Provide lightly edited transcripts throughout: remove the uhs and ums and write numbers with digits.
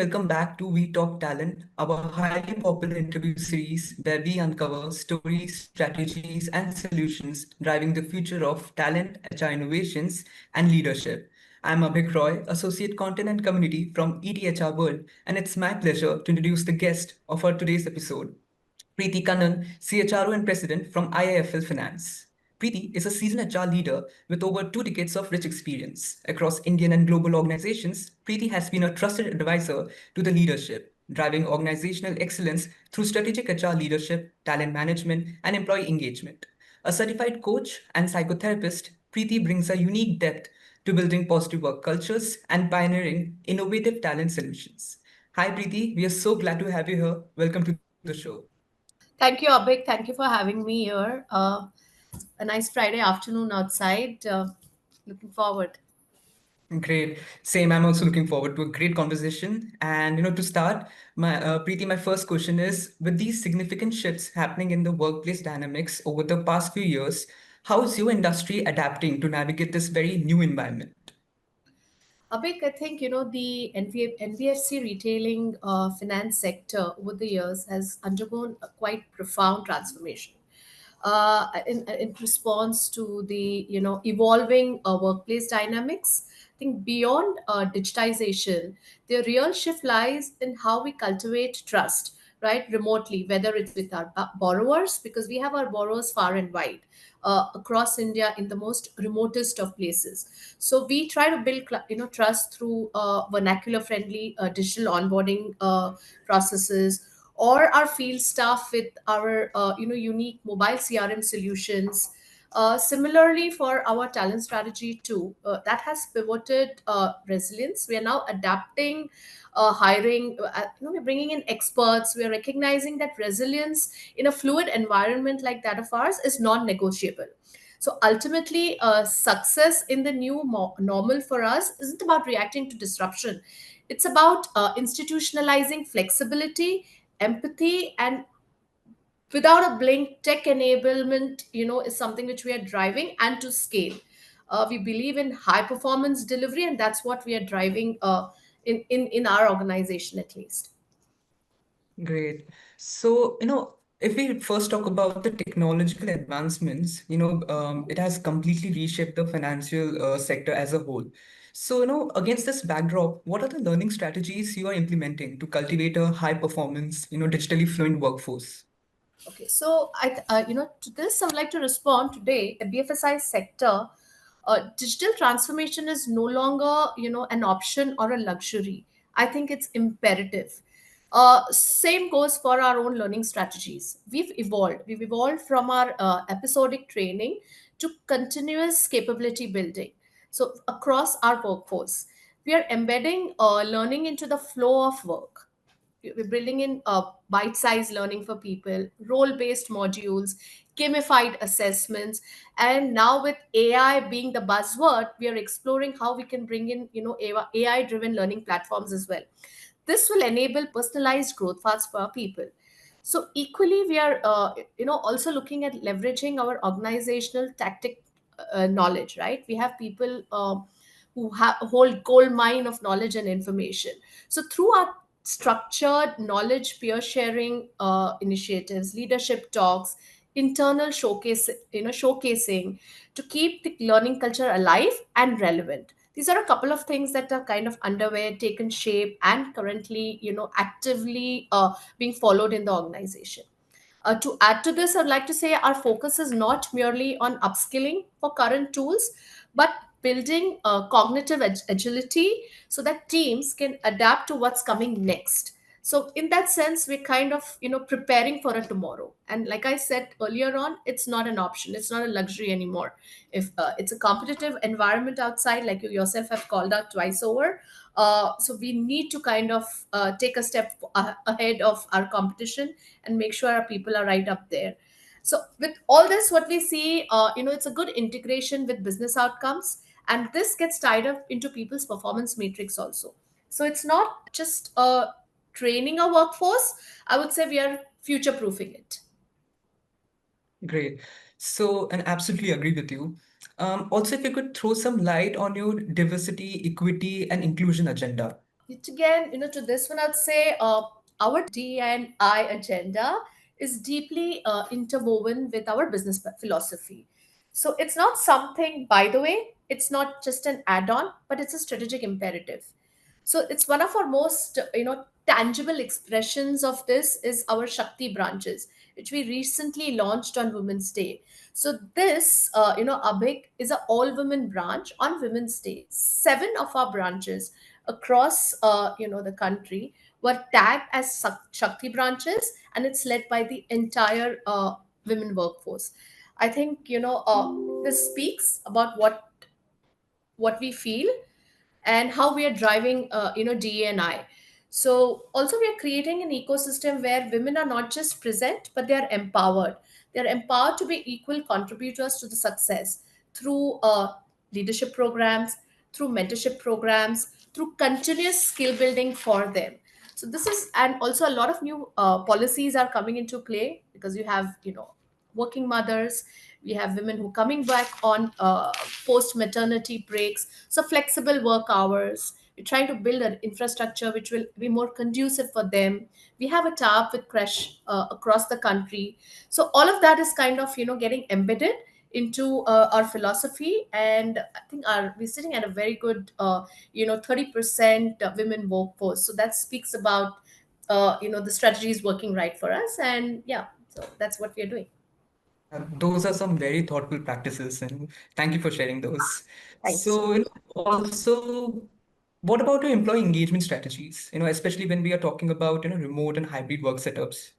welcome back to We Talk Talent, our highly popular interview series where we uncover stories, strategies, and solutions driving the future of talent, HR innovations, and leadership. I'm Abhik Roy, Associate Content and Community from ETHR World, and it's my pleasure to introduce the guest of our today's episode. Preeti Kannan, CHRO and President from IIFL Finance. Preeti is a seasoned HR leader with over 2 decades of rich experience. Across Indian and global organizations, Preeti has been a trusted advisor to the leadership, driving organizational excellence through strategic HR leadership, talent management, and employee engagement. A certified coach and psychotherapist, Preeti brings a unique depth to building positive work cultures and pioneering innovative talent solutions. Hi, Preeti. We are so glad to have you here. Welcome to the show. Thank you, Abhik. Thank you for having me here. A nice Friday afternoon outside. Looking forward. Great. Same. I'm also looking forward to a great conversation. And to start, Preeti, my first question is: with these significant shifts happening in the workplace dynamics over the past few years, how is your industry adapting to navigate this very new environment? Abhik, I think the NBFC retailing finance sector over the years has undergone a quite profound transformation. In response to the evolving workplace dynamics. I think beyond digitization, the real shift lies in how we cultivate trust, right, remotely, whether it's with our borrowers, because we have our borrowers far and wide. Across India, in the most remotest of places, so we try to build trust through vernacular friendly digital onboarding processes, or our field staff with our unique mobile CRM solutions. Similarly, for our talent strategy too, that has pivoted resilience. We are now adapting, hiring. We're bringing in experts. We are recognizing that resilience in a fluid environment like that of ours is non-negotiable. So ultimately, success in the new normal for us isn't about reacting to disruption. It's about institutionalizing flexibility, empathy, and without a blink, tech enablement, is something which we are driving and to scale. We believe in high performance delivery, and that's what we are driving in our organization at least. Great. So, if we first talk about the technological advancements, it has completely reshaped the financial sector as a whole. So, against this backdrop, what are the learning strategies you are implementing to cultivate a high performance, digitally fluent workforce? Okay, so to this, I would like to respond today. The BFSI sector, digital transformation is no longer, an option or a luxury. I think it's imperative. Same goes for our own learning strategies. We've evolved. We've evolved from our episodic training to continuous capability building. So across our workforce, we are embedding learning into the flow of work. We're building in bite-sized learning for people, role-based modules, gamified assessments, and now with AI being the buzzword, we are exploring how we can bring in AI-driven learning platforms as well. This will enable personalized growth paths for our people. So equally, we are also looking at leveraging our organizational tactic knowledge. Right, we have people. Who have a whole gold mine of knowledge and information. So through our structured knowledge peer sharing initiatives, leadership talks, internal showcasing to keep the learning culture alive and relevant. These are a couple of things that are kind of underway, taken shape, and currently, actively being followed in the organization. To add to this, I'd like to say our focus is not merely on upskilling for current tools, but building cognitive agility so that teams can adapt to what's coming next. So, in that sense, we're kind of preparing for a tomorrow. And like I said earlier on, it's not an option. It's not a luxury anymore. If it's a competitive environment outside, like you yourself have called out twice over, so we need to kind of take a step ahead of our competition and make sure our people are right up there. So with all this, what we see, it's a good integration with business outcomes, and this gets tied up into people's performance matrix also. So it's not just training a workforce. I would say we are future proofing it. Great. So, and absolutely agree with you. Also, if you could throw some light on your diversity, equity, and inclusion agenda. again, to this one, I'd say our D&I agenda is deeply interwoven with our business philosophy. So it's not something, by the way, it's not just an add-on, but it's a strategic imperative. So it's one of our most, tangible expressions of this is our Shakti branches, which we recently launched on Women's Day. So this, Abhik is an all-women branch on Women's Day. 7 of our branches across, the country were tagged as Shakti branches, and it's led by the entire women workforce. I think, this speaks about what we feel and how we are driving DEI. So also we are creating an ecosystem where women are not just present, but they are empowered. They are empowered to be equal contributors to the success through leadership programs, through mentorship programs, through continuous skill building for them. So this is, and also a lot of new policies are coming into play, because you have, working mothers, we have women who coming back on post maternity breaks, so flexible work hours. We're trying to build an infrastructure which will be more conducive for them. We have a tie-up with crash across the country. So all of that is kind of, getting embedded into our philosophy, and I think we're sitting at a very good 30% women workforce. So that speaks about the strategy is working right for us, and yeah, so that's what we're doing. Those are some very thoughtful practices, and thank you for sharing those. Thank you so So, also, what about your employee engagement strategies? Especially when we are talking about, remote and hybrid work setups.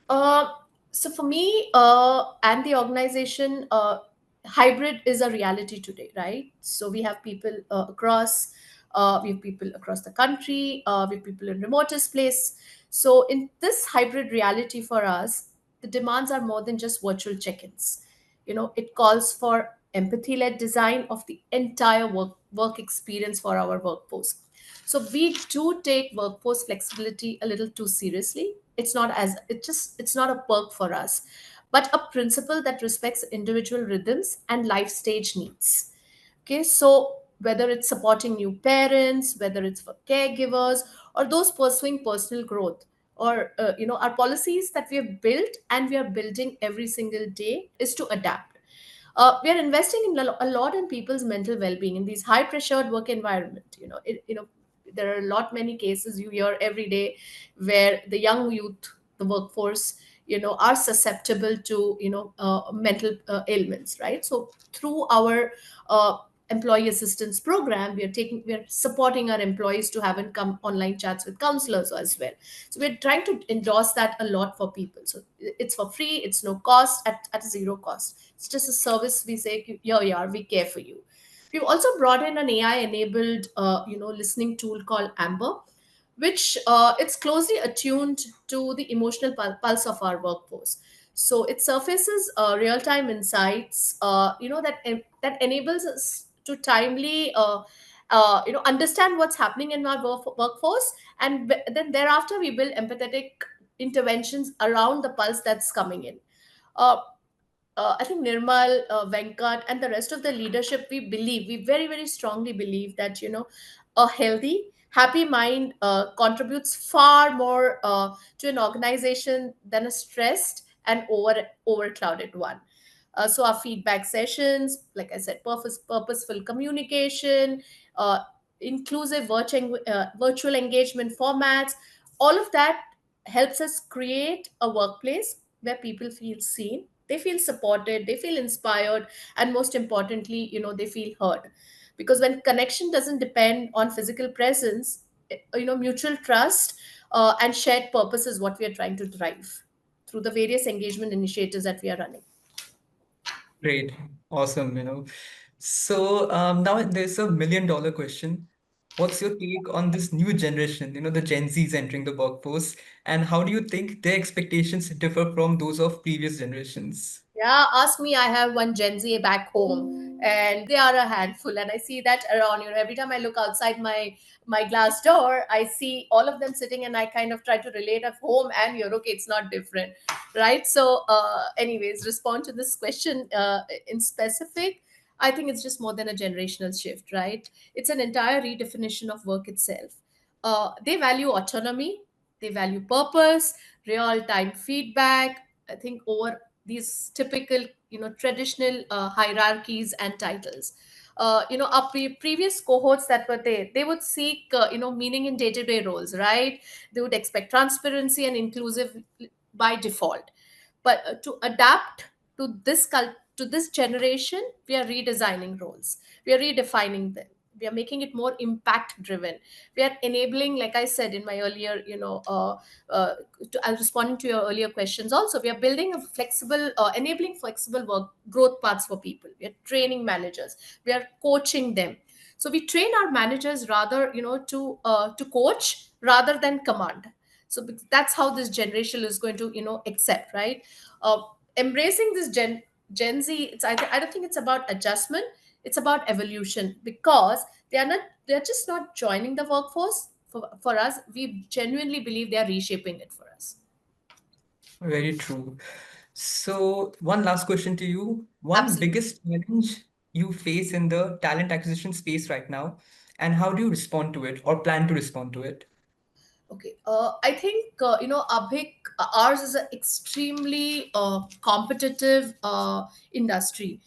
Uh, so for me and the organization, hybrid is a reality today, right? So we have people we have people across the country, we have people in remotest place. So in this hybrid reality for us, the demands are more than just virtual check-ins. It calls for empathy-led design of the entire work experience for our workforce. So we do take workforce flexibility a little too seriously. It's not a perk for us, but a principle that respects individual rhythms and life stage needs. Okay, so whether it's supporting new parents, whether it's for caregivers, or those pursuing personal growth, or our policies that we have built and we are building every single day is to adapt. We are investing in a lot in people's mental well-being in these high pressured work environment. There are a lot many cases you hear every day where the young youth, the workforce, are susceptible to mental ailments, right? So through our uh, employee assistance program, we are supporting our employees to have come online chats with counselors as well. So we're trying to endorse that a lot for people. So it's for free, it's no cost, at zero cost. It's just a service. We say, yeah, we care for you. We've also brought in an AI enabled listening tool called Amber, which it's closely attuned to the emotional pulse of our workforce. So it surfaces real-time insights, that enables us to timely, understand what's happening in our workforce, and then thereafter we build empathetic interventions around the pulse that's coming in. Uh, I think Nirmal, Venkat, and the rest of the leadership, we very, very strongly believe that, a healthy, happy mind contributes far more to an organization than a stressed and overclouded one. So our feedback sessions, like I said, purposeful communication, uh, inclusive virtual engagement formats, all of that helps us create a workplace where people feel seen, they feel supported, they feel inspired, and most importantly, they feel heard. Because when connection doesn't depend on physical presence, mutual trust and shared purpose is what we are trying to drive through the various engagement initiatives that we are running. Great. Awesome. So now there's a $1 million question. What's your take on this new generation, the Gen Zs entering the workforce, and how do you think their expectations differ from those of previous generations? Yeah, ask me. I have one Gen Z back home, and they are a handful. And I see that around. Every time I look outside my glass door, I see all of them sitting, and I kind of try to relate at home and here. Okay, it's not different, right? So, anyways, respond to this question in specific. I think it's just more than a generational shift, right? It's an entire redefinition of work itself. They value autonomy, they value purpose, real time feedback. I think over these typical, traditional hierarchies and titles. Our previous cohorts that were there, they would seek, meaning in day to day roles, right? They would expect transparency and inclusive by default. But to adapt to this generation, we are redesigning roles. We are redefining them. We are making it more impact driven. We are enabling, like I said in my earlier, I was responding to your earlier questions. Also, we are building a flexible, enabling flexible work growth paths for people. We are training managers. We are coaching them. So we train our managers rather, to coach rather than command. So that's how this generation is going to, accept, right? uh, Embracing this Gen Z, I don't think it's about adjustment, it's about evolution, because they're just not joining the workforce for us. We genuinely believe they are reshaping it for us. Very true. So, one last question to you. One Absolutely. biggest challenge you face in the talent acquisition space right now, and how do you respond to it or plan to respond to it? Okay. I think, Abhik, ours is an extremely competitive industry.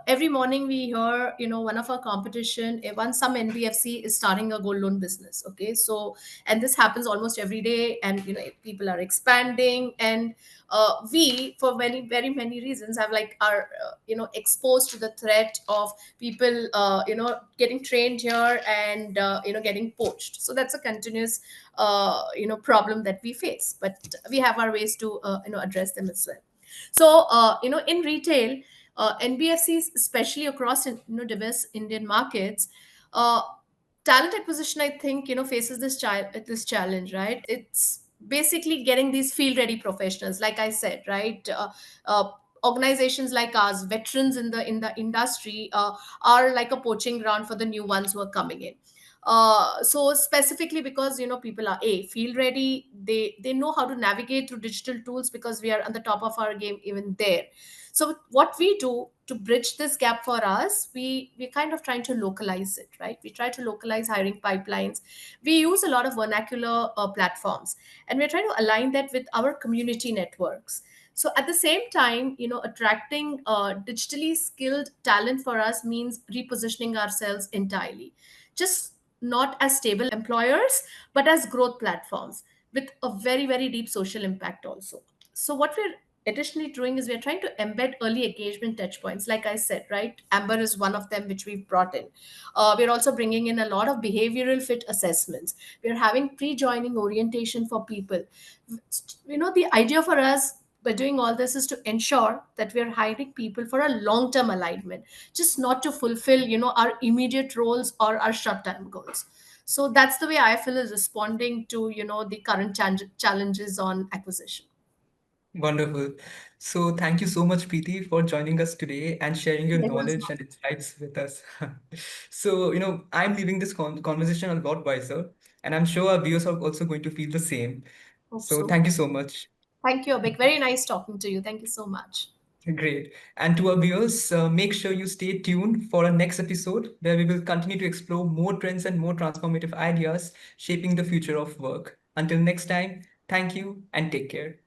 Every morning we hear, one of our competition, some NBFC is starting a gold loan business. Okay, so and this happens almost every day, and people are expanding, and we, for very very many reasons, have like are exposed to the threat of people, getting trained here and getting poached. So that's a continuous problem that we face, but we have our ways to address them as well. So in retail, NBFCs, especially across diverse Indian markets, uh, talent acquisition, I think, faces this challenge, right? It's basically getting these field ready professionals, like I said, right? Organizations like ours, veterans in the industry, are like a poaching ground for the new ones who are coming in. So specifically because people are a field ready, they know how to navigate through digital tools because we are on the top of our game even there. So what we do to bridge this gap for us, we're kind of trying to localize it, right? We try to localize hiring pipelines. We use a lot of vernacular platforms, and we're trying to align that with our community networks. So at the same time, attracting digitally skilled talent for us means repositioning ourselves entirely, just not as stable employers, but as growth platforms with a very very deep social impact also. So what we're additionally doing is we're trying to embed early engagement touch points, like I said, right? Amber is one of them which we've brought in. We're also bringing in a lot of behavioral fit assessments. We're having pre-joining orientation for people. The idea for us by doing all this is to ensure that we're hiring people for a long-term alignment, just not to fulfill our immediate roles or our short-term goals. So that's the way IFL is responding to the current challenges on acquisition. Wonderful. So, thank you so much, Preeti, for joining us today and sharing your It was knowledge and insights with us. So, I'm leaving this conversation a lot wiser, and I'm sure our viewers are also going to feel the same. hope So, so. thank you so much. Thank you, Abik. Very nice talking to you. Thank you so much. Great. And to our viewers, make sure you stay tuned for our next episode where we will continue to explore more trends and more transformative ideas shaping the future of work. Until next time, thank you and take care.